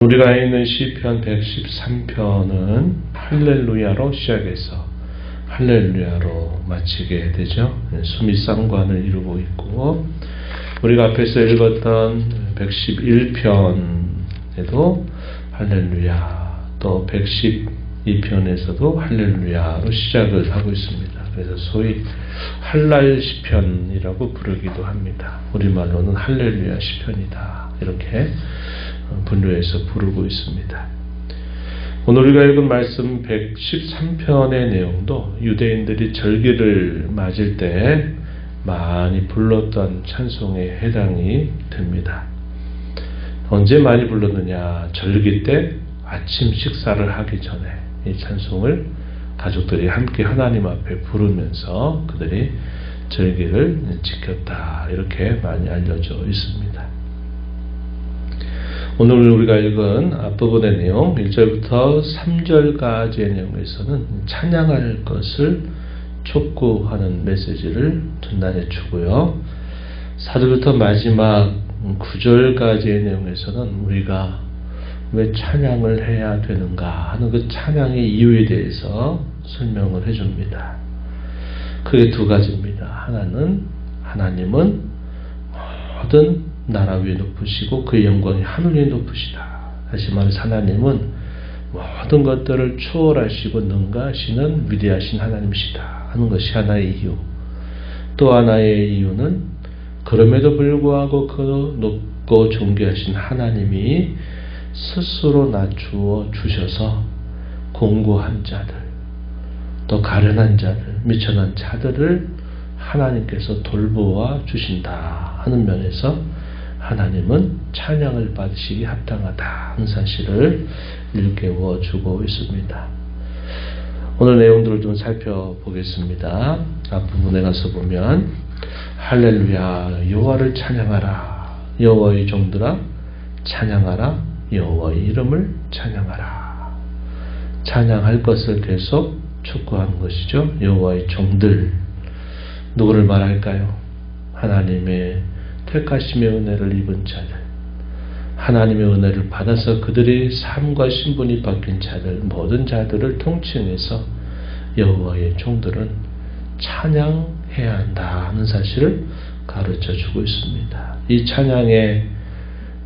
우리가 읽는 시편 113편은 할렐루야로 시작해서 할렐루야로 마치게 되죠. 수미상관을 이루고 있고, 우리가 앞에서 읽었던 111편에도 할렐루야, 또 112편에서도 할렐루야로 시작을 하고 있습니다. 그래서 소위 할랄 시편이라고 부르기도 합니다. 우리말로는 할렐루야 시편이다, 이렇게 분류해서 부르고 있습니다. 오늘 우리가 읽은 말씀 113편의 내용도 유대인들이 절기를 맞을 때 많이 불렀던 찬송에 해당이 됩니다. 언제 많이 불렀느냐? 절기 때 아침 식사를 하기 전에 이 찬송을 가족들이 함께 하나님 앞에 부르면서 그들이 절기를 지켰다, 이렇게 많이 알려져 있습니다. 오늘 우리가 읽은 앞부분의 내용 1절부터 3절까지의 내용에서는 찬양할 것을 촉구하는 메시지를 전달해 주고요. 4절부터 마지막 9절까지의 내용에서는 우리가 왜 찬양을 해야 되는가 하는 그 찬양의 이유에 대해서 설명을 해줍니다. 크게 두 가지입니다. 하나는 하나님은 모든 나라 위에 높으시고 그의 영광이 하늘 위에 높으시다. 다시 말해서 하나님은 모든 것들을 초월하시고 능가하시는 위대하신 하나님이시다 하는 것이 하나의 이유. 또 하나의 이유는 그럼에도 불구하고 그 높고 존귀하신 하나님이 스스로 낮추어 주셔서 공고한 자들, 또 가련한 자들, 미천한 자들을 하나님께서 돌보아 주신다 하는 면에서 하나님은 찬양을 받으시기 합당하다 하는 사실을 일깨워 주고 있습니다. 오늘 내용들을 좀 살펴보겠습니다. 앞부분에 가서 보면 할렐루야, 여호와를 찬양하라, 여호와의 종들아 찬양하라, 여호와의 이름을 찬양하라. 찬양할 것을 계속 촉구하는 것이죠. 여호와의 종들, 누구를 말할까요? 하나님의 택하심의 은혜를 입은 자들, 하나님의 은혜를 받아서 그들의 삶과 신분이 바뀐 자들, 모든 자들을 통칭해서 여호와의 종들은 찬양해야 한다 하는 사실을 가르쳐주고 있습니다. 이 찬양의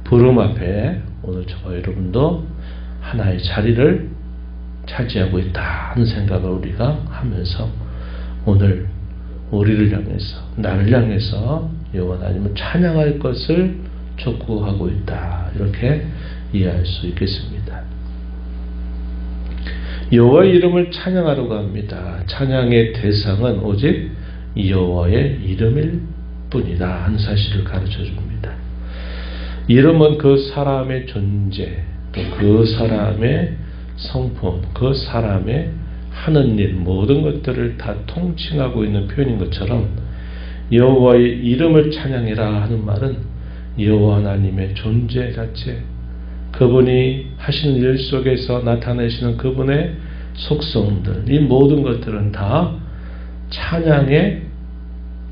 부름 앞에 오늘 저와 여러분도 하나의 자리를 차지하고 있다 하는 생각을 우리가 하면서 오늘 우리를 향해서, 나를 향해서 여호와 하나님은 찬양할 것을 촉구하고 있다, 이렇게 이해할 수 있겠습니다. 여호와의 이름을 찬양하려고 합니다. 찬양의 대상은 오직 여호와의 이름일 뿐이다 하는 사실을 가르쳐 줍니다. 이름은 그 사람의 존재, 또 그 사람의 성품, 그 사람의 하는 일, 모든 것들을 다 통칭하고 있는 표현인 것처럼 여호와의 이름을 찬양해라 하는 말은 여호와 하나님의 존재 자체, 그분이 하시는 일 속에서 나타내시는 그분의 속성들, 이 모든 것들은 다 찬양의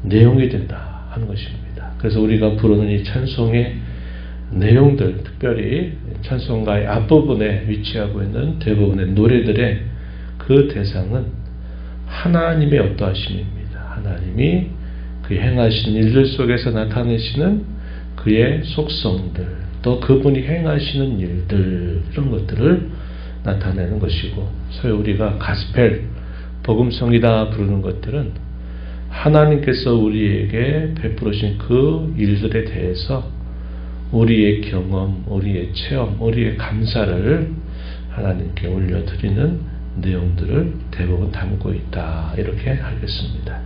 내용이 된다 하는 것입니다. 그래서 우리가 부르는 이 찬송의 내용들, 특별히 찬송가의 앞부분에 위치하고 있는 대부분의 노래들의 그 대상은 하나님의 어떠하심입니다. 하나님이 그 행하신 일들 속에서 나타내시는 그의 속성들, 또 그분이 행하시는 일들, 이런 것들을 나타내는 것이고, 소위 우리가 가스펠, 복음성이다 부르는 것들은 하나님께서 우리에게 베풀으신 그 일들에 대해서 우리의 경험, 우리의 체험, 우리의 감사를 하나님께 올려드리는 내용들을 대부분 담고 있다, 이렇게 하겠습니다.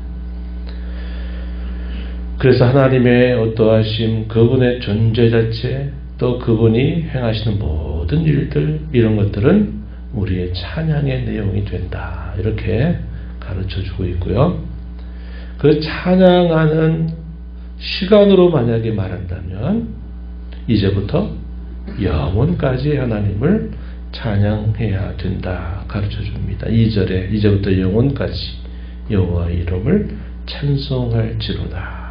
그래서 하나님의 어떠하심, 그분의 존재 자체, 또 그분이 행하시는 모든 일들, 이런 것들은 우리의 찬양의 내용이 된다, 이렇게 가르쳐주고 있고요. 그 찬양하는 시간으로 만약에 말한다면 이제부터 영원까지 하나님을 찬양해야 된다 가르쳐줍니다. 2절에 이제부터 영원까지 여호와의 이름을 찬송할지로다.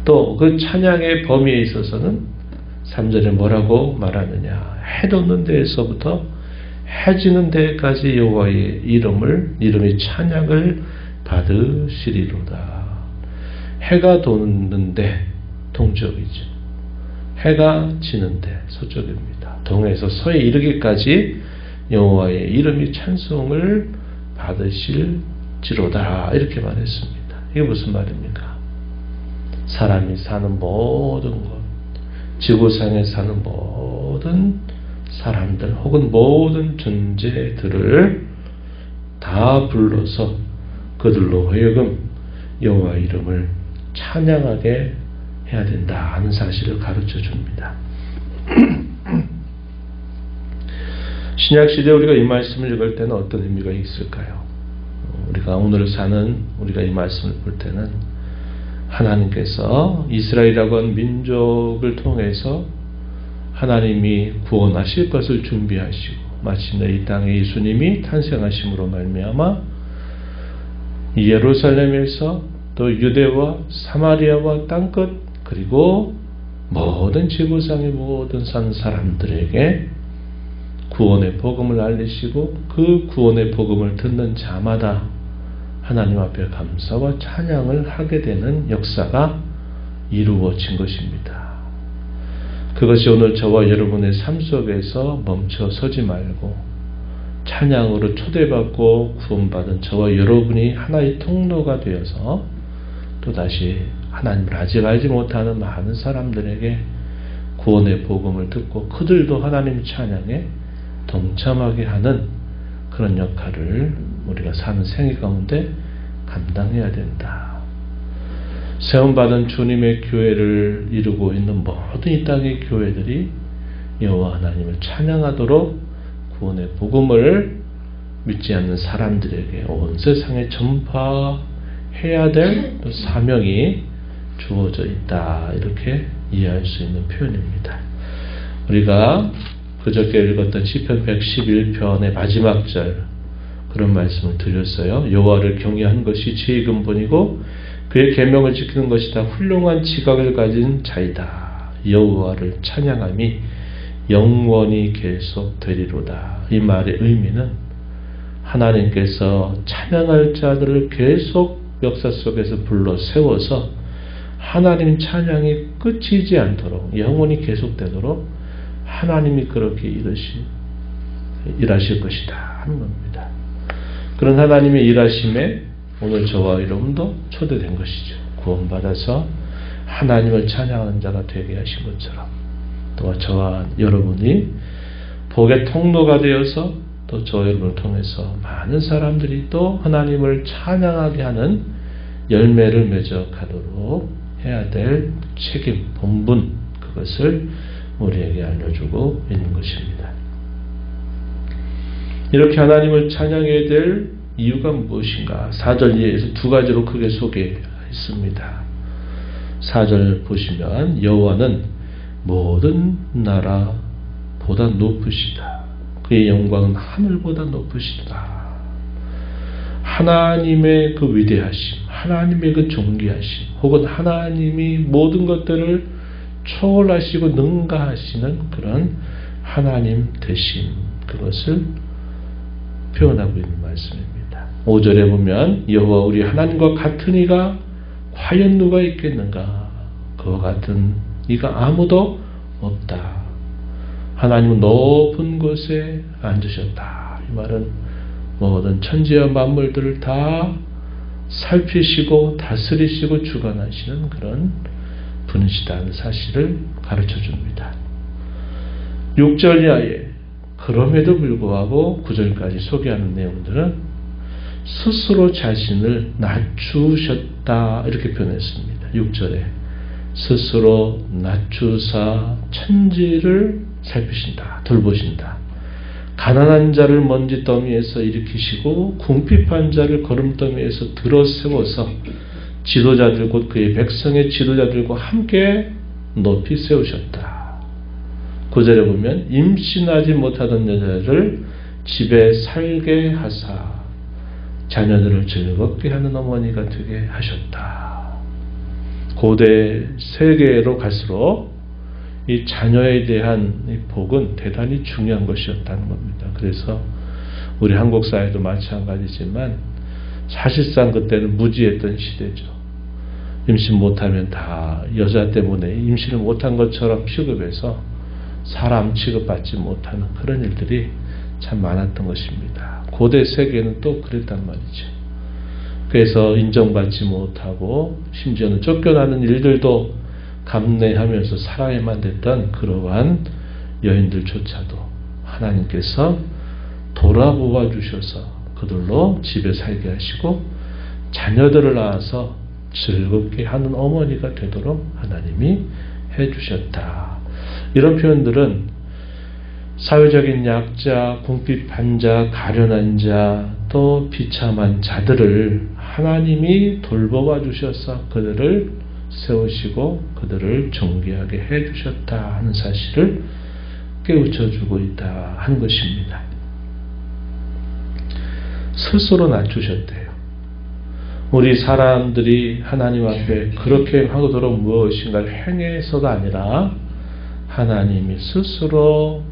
또 그 찬양의 범위에 있어서는 3절에 뭐라고 말하느냐. 해 돋는 데에서부터 해 지는 데까지 여호와의 이름이 찬양을 받으시리로다. 해가 돋는데 동적이죠. 해가 지는데 서적입니다. 동에서 서에 이르기까지 여호와의 이름이 찬송을 받으실지로다. 이렇게 말했습니다. 이게 무슨 말입니까? 사람이 사는 모든 것, 지구상에 사는 모든 사람들 혹은 모든 존재들을 다 불러서 그들로 하여금 여호와 이름을 찬양하게 해야 된다 하는 사실을 가르쳐 줍니다. 신약시대에 우리가 이 말씀을 읽을 때는 어떤 의미가 있을까요? 우리가 오늘 사는 우리가 이 말씀을 볼 때는 하나님께서 이스라엘이라고 하는 민족을 통해서 하나님이 구원하실 것을 준비하시고 마침내 이 땅에 예수님이 탄생하심으로 말미암아 예루살렘에서 또 유대와 사마리아와 땅끝 그리고 모든 지구상의 모든 산 사람들에게 구원의 복음을 알리시고 그 구원의 복음을 듣는 자마다 하나님 앞에 감사와 찬양을 하게 되는 역사가 이루어진 것입니다. 그것이 오늘 저와 여러분의 삶 속에서 멈춰 서지 말고 찬양으로 초대받고 구원받은 저와 여러분이 하나의 통로가 되어서 또다시 하나님을 아직 알지 못하는 많은 사람들에게 구원의 복음을 듣고 그들도 하나님 찬양에 동참하게 하는 그런 역할을 우리가 사는 생애 가운데 감당해야 된다. 세움받은 주님의 교회를 이루고 있는 모든 이 땅의 교회들이 여호와 하나님을 찬양하도록 구원의 복음을 믿지 않는 사람들에게 온 세상에 전파해야 될 사명이 주어져 있다. 이렇게 이해할 수 있는 표현입니다. 우리가 그저께 읽었던 시편 111편의 마지막 절 그런 말씀을 드렸어요. 여호와를 경외하는 것이 지혜의 근본이고 그의 계명을 지키는 것이 다 훌륭한 지각을 가진 자이다. 여호와를 찬양함이 영원히 계속되리로다. 이 말의 의미는 하나님께서 찬양할 자들을 계속 역사 속에서 불러 세워서 하나님 찬양이 끝이지 않도록 영원히 계속되도록 하나님이 그렇게 일하실 것이다 하는 겁니다. 그런 하나님의 일하심에 오늘 저와 여러분도 초대된 것이죠. 구원받아서 하나님을 찬양하는 자가 되게 하신 것처럼 또 저와 여러분이 복의 통로가 되어서 또 저와 여러분을 통해서 많은 사람들이 또 하나님을 찬양하게 하는 열매를 맺어가도록 해야 될 책임, 본분 그것을 우리에게 알려주고 있는 것입니다. 이렇게 하나님을 찬양해야 될 이유가 무엇인가? 4절 이하에서 두 가지로 크게 소개했습니다. 4절 보시면 여호와는 모든 나라보다 높으시다. 그의 영광은 하늘보다 높으시다. 하나님의 그 위대하심, 하나님의 그 존귀하심, 혹은 하나님이 모든 것들을 초월하시고 능가하시는 그런 하나님 되심, 그것을 표현하고 있는 말씀입니다. 5절에 보면 여호와 우리 하나님과 같은 이가 과연 누가 있겠는가? 그와 같은 이가 아무도 없다. 하나님은 높은 곳에 앉으셨다. 이 말은 모든 천지와 만물들을 다 살피시고 다스리시고 주관하시는 그런 분이시다는 사실을 가르쳐 줍니다. 6절 이하에 그럼에도 불구하고 9절까지 소개하는 내용들은 스스로 자신을 낮추셨다 이렇게 표현했습니다. 6절에 스스로 낮추사 천지를 살피신다, 돌보신다. 가난한 자를 먼지더미에서 일으키시고 궁핍한 자를 거름더미에서 들어 세워서 지도자들 곧 그의 백성의 지도자들과 함께 높이 세우셨다. 9절에 보면 임신하지 못하던 여자를 집에 살게 하사 자녀들을 즐겁게 하는 어머니가 되게 하셨다. 고대 세계로 갈수록 이 자녀에 대한 이 복은 대단히 중요한 것이었다는 겁니다. 그래서 우리 한국 사회도 마찬가지지만 사실상 그때는 무지했던 시대죠. 임신 못하면 다 여자 때문에 임신을 못한 것처럼 취급해서 사람 취급받지 못하는 그런 일들이 참 많았던 것입니다. 고대 세계는 또 그랬단 말이죠. 그래서 인정받지 못하고 심지어는 쫓겨나는 일들도 감내하면서 살아야만 됐던 그러한 여인들조차도 하나님께서 돌아보아 주셔서 그들로 집에 살게 하시고 자녀들을 낳아서 즐겁게 하는 어머니가 되도록 하나님이 해주셨다. 이런 표현들은 사회적인 약자, 궁핍한 자, 가련한 자, 또 비참한 자들을 하나님이 돌보아 주셔서 그들을 세우시고 그들을 존귀하게 해주셨다 하는 사실을 깨우쳐주고 있다 하는 것입니다. 스스로 낮추셨대요. 우리 사람들이 하나님 앞에 그렇게 하도록 무엇인가를 행해서가 아니라 하나님이 스스로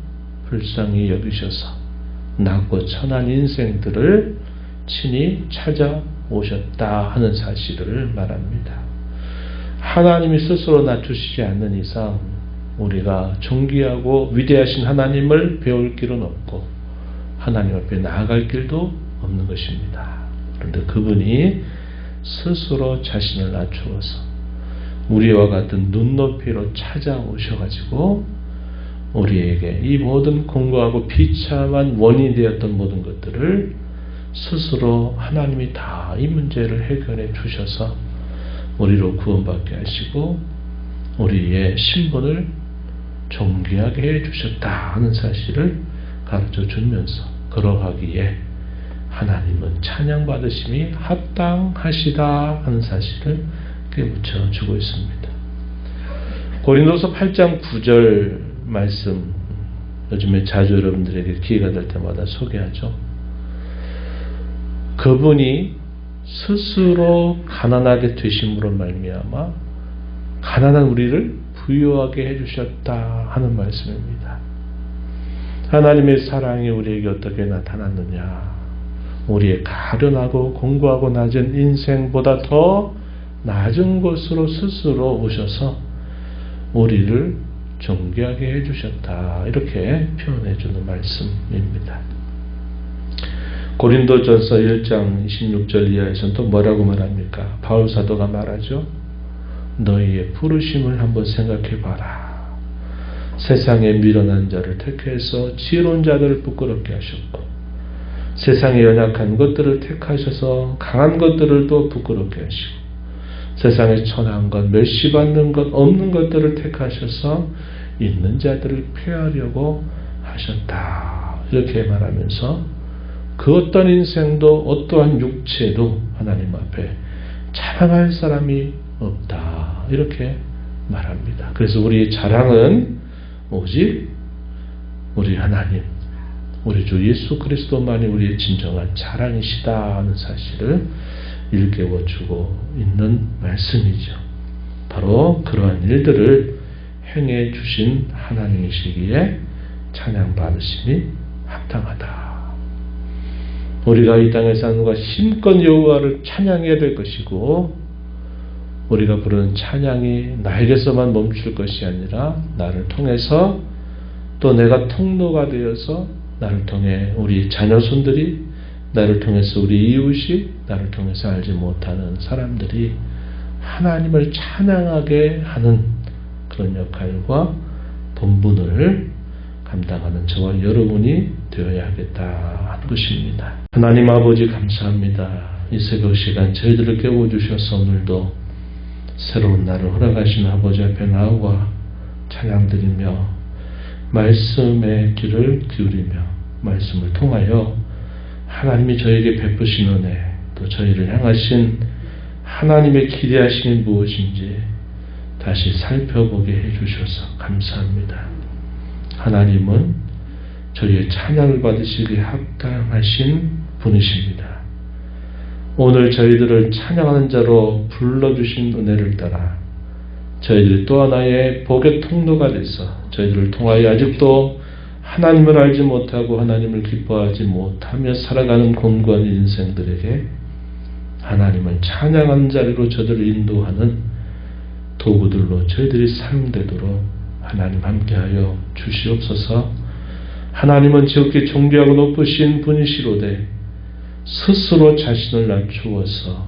불쌍히 여기셔서 낮고 천한 인생들을 친히 찾아오셨다 하는 사실을 말합니다. 하나님이 스스로 낮추시지 않는 이상 우리가 존귀하고 위대하신 하나님을 배울 길은 없고 하나님 앞에 나아갈 길도 없는 것입니다. 그런데 그분이 스스로 자신을 낮추어서 우리와 같은 눈높이로 찾아오셔가지고 우리에게 이 모든 공고하고 비참한 원인이 되었던 모든 것들을 스스로 하나님이 다 이 문제를 해결해 주셔서 우리로 구원받게 하시고 우리의 신분을 존귀하게 해 주셨다 하는 사실을 가르쳐 주면서 그러하기에 하나님은 찬양받으심이 합당하시다 하는 사실을 깨우쳐 주고 있습니다. 고린도서 8장 9절 말씀 요즘에 자주 여러분들에게 기회가 될 때마다 소개하죠. 그분이 스스로 가난하게 되심으로 말미암아 가난한 우리를 부유하게 해주셨다 하는 말씀입니다. 하나님의 사랑이 우리에게 어떻게 나타났느냐. 우리의 가련하고 공고하고 낮은 인생보다 더 낮은 곳으로 스스로 오셔서 우리를 존귀하게 해주셨다. 이렇게 표현해주는 말씀입니다. 고린도전서 1장 26절 이하에서는 또 뭐라고 말합니까? 바울 사도가 말하죠. 너희의 부르심을 한번 생각해봐라. 세상에 미련한 자를 택해서 지혜로운 자들을 부끄럽게 하셨고 세상에 연약한 것들을 택하셔서 강한 것들을 또 부끄럽게 하시고 세상에 천한 것, 멸시받는 것, 없는 것들을 택하셔서 있는 자들을 폐하려고 하셨다. 이렇게 말하면서 그 어떤 인생도 어떠한 육체도 하나님 앞에 자랑할 사람이 없다. 이렇게 말합니다. 그래서 우리의 자랑은 오직 우리 하나님, 우리 주 예수 그리스도만이 우리의 진정한 자랑이시다 하는 사실을 일깨워주고 있는 말씀이죠. 바로 그러한 일들을 행해 주신 하나님이시기에 찬양받으심이 합당하다. 우리가 이 땅에 사는 것과 힘껏 여호와를 찬양해야 될 것이고 우리가 부르는 찬양이 나에게서만 멈출 것이 아니라 나를 통해서 또 내가 통로가 되어서 나를 통해 우리 자녀손들이 나를 통해서 우리 이웃이 나를 통해서 알지 못하는 사람들이 하나님을 찬양하게 하는 그런 역할과 본분을 감당하는 저와 여러분이 되어야 하겠다 하는 것입니다. 하나님 아버지 감사합니다. 이 새벽 시간 저희들을 깨워주셔서 오늘도 새로운 날을 허락하신 아버지 앞에 나와 찬양드리며 말씀의 귀를 기울이며 말씀을 통하여 하나님이 저에게 베푸신 은혜 또 저희를 향하신 하나님의 기대하심이 무엇인지 다시 살펴보게 해주셔서 감사합니다. 하나님은 저희의 찬양을 받으시기에 합당하신 분이십니다. 오늘 저희들을 찬양하는 자로 불러주신 은혜를 따라 저희들이 또 하나의 복의 통로가 돼서 저희들을 통하여 아직도 하나님을 알지 못하고 하나님을 기뻐하지 못하며 살아가는 공고한 인생들에게 하나님을 찬양하는 자리로 저들을 인도하는 도구들로 저희들이 사용되도록 하나님 함께하여 주시옵소서. 하나님은 지극히 존귀하고 높으신 분이시로되 스스로 자신을 낮추어서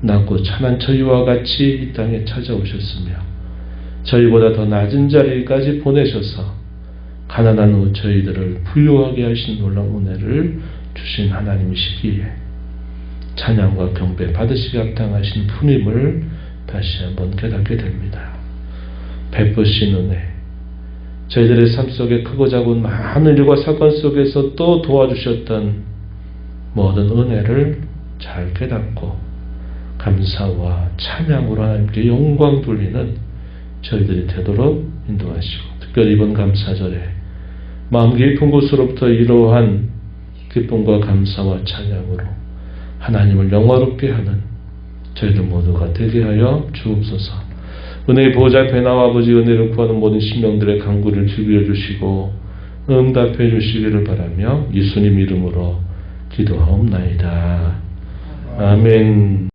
낮고 찬한 저희와 같이 이 땅에 찾아오셨으며 저희보다 더 낮은 자리까지 보내셔서 가난한 후 저희들을 부유하게 하신 놀라운 은혜를 주신 하나님이시기에 찬양과 경배 받으시기 합당하신 분임을 다시 한번 깨닫게 됩니다. 베푸신 은혜, 저희들의 삶 속에 크고 작은 많은 일과 사건 속에서 또 도와주셨던 모든 은혜를 잘 깨닫고 감사와 찬양으로 하나님께 영광 돌리는 저희들이 되도록 인도하시고, 특별히 이번 감사절에 마음 깊은 곳으로부터 이러한 기쁨과 감사와 찬양으로 하나님을 영화롭게 하는 저희들 모두가 되게 하여 주옵소서. 은혜의 보호자 배나와 아버지 은혜를 구하는 모든 심령들의 간구를 즐겨 주시고 응답해 주시기를 바라며 예수님 이름으로 기도하옵나이다. 아멘.